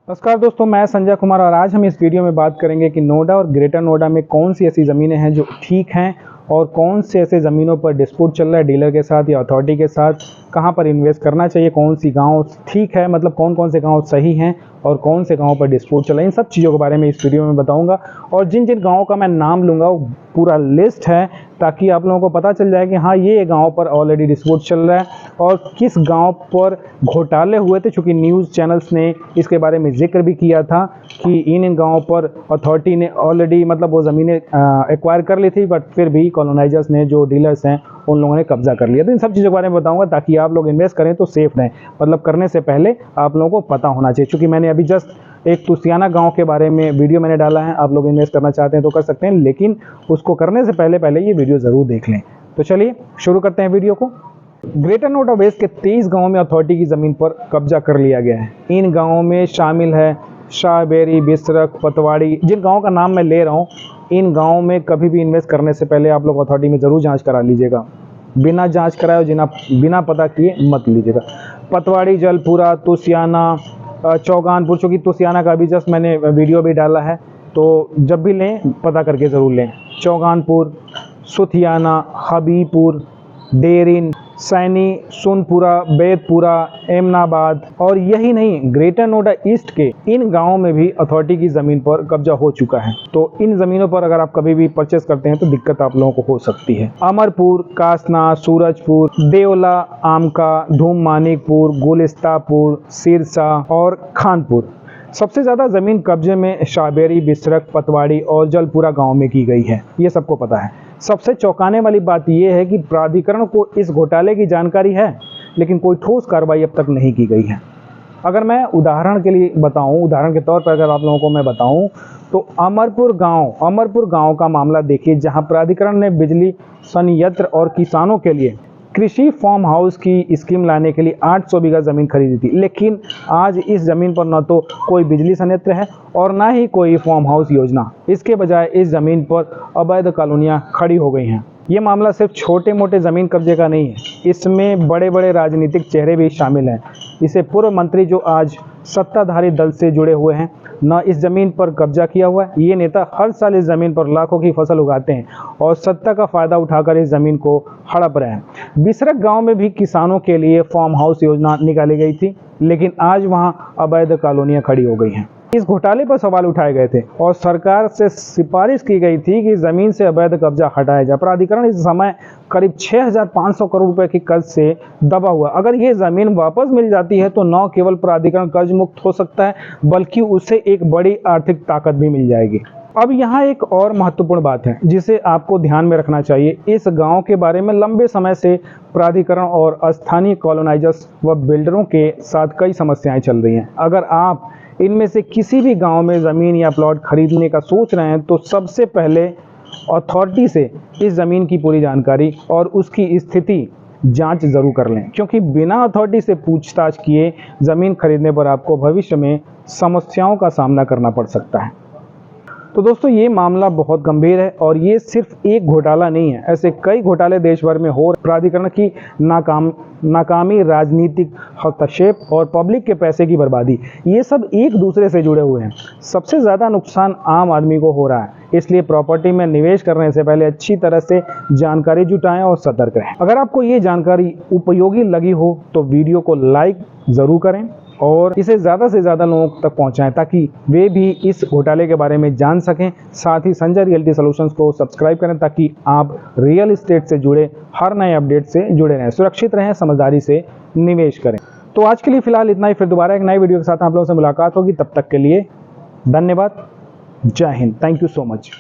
नमस्कार दोस्तों, मैं संजय कुमार और आज हम इस वीडियो में बात करेंगे कि नोएडा और ग्रेटर नोएडा में कौन सी ऐसी ज़मीनें हैं जो ठीक हैं और कौन से ऐसे ज़मीनों पर डिस्प्यूट चल रहा है डीलर के साथ या अथॉरिटी के साथ, कहां पर इन्वेस्ट करना चाहिए, कौन सी गांव ठीक है, मतलब कौन कौन से गांव सही हैं और कौन से गांव पर डिस्प्यूट चल रहा है। इन सब चीज़ों के बारे में इस वीडियो में बताऊंगा और जिन जिन गाँवों का मैं नाम लूँगा वो पूरा लिस्ट है ताकि आप लोगों को पता चल जाए कि हाँ ये गांव पर ऑलरेडी डिस्प्यूट चल रहा है और किस गांव पर घोटाले हुए थे। चूँकि न्यूज़ चैनल्स ने इसके बारे में जिक्र भी किया था कि इन गांवों पर अथॉरिटी ने ऑलरेडी मतलब वो ज़मीनें एक्वायर कर ली थी, बट फिर भी कॉलोनाइजर्स ने, जो डीलर्स हैं, उन लोगों ने कब्जा कर लिया। तो इन सब चीज़ों के बारे में बताऊंगा ताकि आप लोग इन्वेस्ट करें तो सेफ रहें, मतलब करने से पहले आप लोगों को पता होना चाहिए। चूँकि मैंने अभी जस्ट एक तुसियाना गांव के बारे में वीडियो मैंने डाला है, आप लोग इन्वेस्ट करना चाहते हैं तो कर सकते हैं, लेकिन उसको करने से पहले ये वीडियो ज़रूर देख लें। तो चलिए शुरू करते हैं वीडियो को। ग्रेटर नोएडा वेस्ट के 23 गांवों में अथॉरिटी की ज़मीन पर कब्जा कर लिया गया है। इन गांवों में शामिल है शाहबेरी, बिसरख, पतवाड़ी। जिन गाँवों का नाम मैं ले रहा हूँ, इन गाँवों में कभी भी इन्वेस्ट करने से पहले आप लोग अथॉरिटी में ज़रूर जाँच करा लीजिएगा। बिना जाँच कराए बिना पता किए मत लीजिएगा। पतवाड़ी, जलपुरा, तुसियाना, चौगानपुर, चूँकि तुसियाना का भी जस्ट मैंने वीडियो भी डाला है, तो जब भी लें पता करके ज़रूर लें। चौगानपुर, सुथियाना, हबीपुर, डेरिन, सैनी, सोनपुरा, बेदपुरा, एमनाबाद और यही नहीं, ग्रेटर नोएडा ईस्ट के इन गांवों में भी अथॉरिटी की ज़मीन पर कब्जा हो चुका है। तो इन ज़मीनों पर अगर आप कभी भी परचेस करते हैं तो दिक्कत आप लोगों को हो सकती है। अमरपुर, कासना, सूरजपुर, देवला, आमका, धूम मानिकपुर, गुलिस्तापुर, सिरसा और खानपुर। सबसे ज़्यादा ज़मीन कब्जे में शाहबेरी, बिसरख, पतवाड़ी और जलपुरा गांव में की गई है, ये सबको पता है। सबसे चौंकाने वाली बात यह है कि प्राधिकरण को इस घोटाले की जानकारी है, लेकिन कोई ठोस कार्रवाई अब तक नहीं की गई है। अगर मैं उदाहरण के लिए बताऊं, उदाहरण के तौर पर अगर आप लोगों को मैं बताऊं, तो अमरपुर गांव का मामला देखिए, जहां प्राधिकरण ने बिजली संयंत्र और किसानों के लिए कृषि फार्म हाउस की स्कीम लाने के लिए 800 बीघा ज़मीन खरीदी थी, लेकिन आज इस ज़मीन पर न तो कोई बिजली संयंत्र है और ना ही कोई फार्म हाउस योजना। इसके बजाय इस ज़मीन पर अवैध कॉलोनियाँ खड़ी हो गई हैं। ये मामला सिर्फ छोटे मोटे ज़मीन कब्जे का नहीं है, इसमें बड़े बड़े राजनीतिक चेहरे भी शामिल हैं। इसे पूर्व मंत्री जो आज सत्ताधारी दल से जुड़े हुए हैं, न इस ज़मीन पर कब्जा किया हुआ है। ये नेता हर साल इस ज़मीन पर लाखों की फसल उगाते हैं और सत्ता का फ़ायदा उठाकर इस ज़मीन को हड़प रहे हैं। बिसरख गांव में भी किसानों के लिए फार्म हाउस योजना निकाली गई थी, लेकिन आज वहां अवैध कॉलोनियां खड़ी हो गई हैं। इस घोटाले पर सवाल उठाए गए थे और सरकार से सिफारिश की गई थी कि ज़मीन से अवैध कब्जा हटाया जाए। प्राधिकरण इस समय करीब 6,500 करोड़ रुपए की कर्ज से दबा हुआ। अगर ये ज़मीन वापस मिल जाती है तो न केवल प्राधिकरण कर्ज मुक्त हो सकता है, बल्कि उसे एक बड़ी आर्थिक ताकत भी मिल जाएगी। अब यहाँ एक और महत्वपूर्ण बात है जिसे आपको ध्यान में रखना चाहिए। इस गांव के बारे में लंबे समय से प्राधिकरण और स्थानीय कॉलोनाइजर्स व बिल्डरों के साथ कई समस्याएं चल रही हैं। अगर आप इनमें से किसी भी गांव में ज़मीन या प्लॉट खरीदने का सोच रहे हैं तो सबसे पहले अथॉरिटी से इस ज़मीन की पूरी जानकारी और उसकी स्थिति जांच ज़रूर कर लें, क्योंकि बिना अथॉरिटी से पूछताछ किए ज़मीन खरीदने पर आपको भविष्य में समस्याओं का सामना करना पड़ सकता है। तो दोस्तों, ये मामला बहुत गंभीर है और ये सिर्फ एक घोटाला नहीं है, ऐसे कई घोटाले देश भर में हो। प्राधिकरण की नाकामी, राजनीतिक हस्तक्षेप और पब्लिक के पैसे की बर्बादी, ये सब एक दूसरे से जुड़े हुए हैं। सबसे ज़्यादा नुकसान आम आदमी को हो रहा है, इसलिए प्रॉपर्टी में निवेश करने से पहले अच्छी तरह से जानकारी जुटाएं और सतर्क रहें। अगर आपको ये जानकारी उपयोगी लगी हो तो वीडियो को लाइक ज़रूर करें और इसे ज़्यादा से ज़्यादा लोगों तक पहुंचाएं ताकि वे भी इस घोटाले के बारे में जान सकें। साथ ही संजय रियल्टी सॉल्यूशंस को सब्सक्राइब करें ताकि आप रियल एस्टेट से जुड़े हर नए अपडेट से जुड़े रहें, सुरक्षित रहें, समझदारी से निवेश करें। तो आज के लिए फ़िलहाल इतना ही, फिर दोबारा एक नई वीडियो के साथ आप लोगों से मुलाकात होगी। तब तक के लिए धन्यवाद। जय Hind. Thank you so much.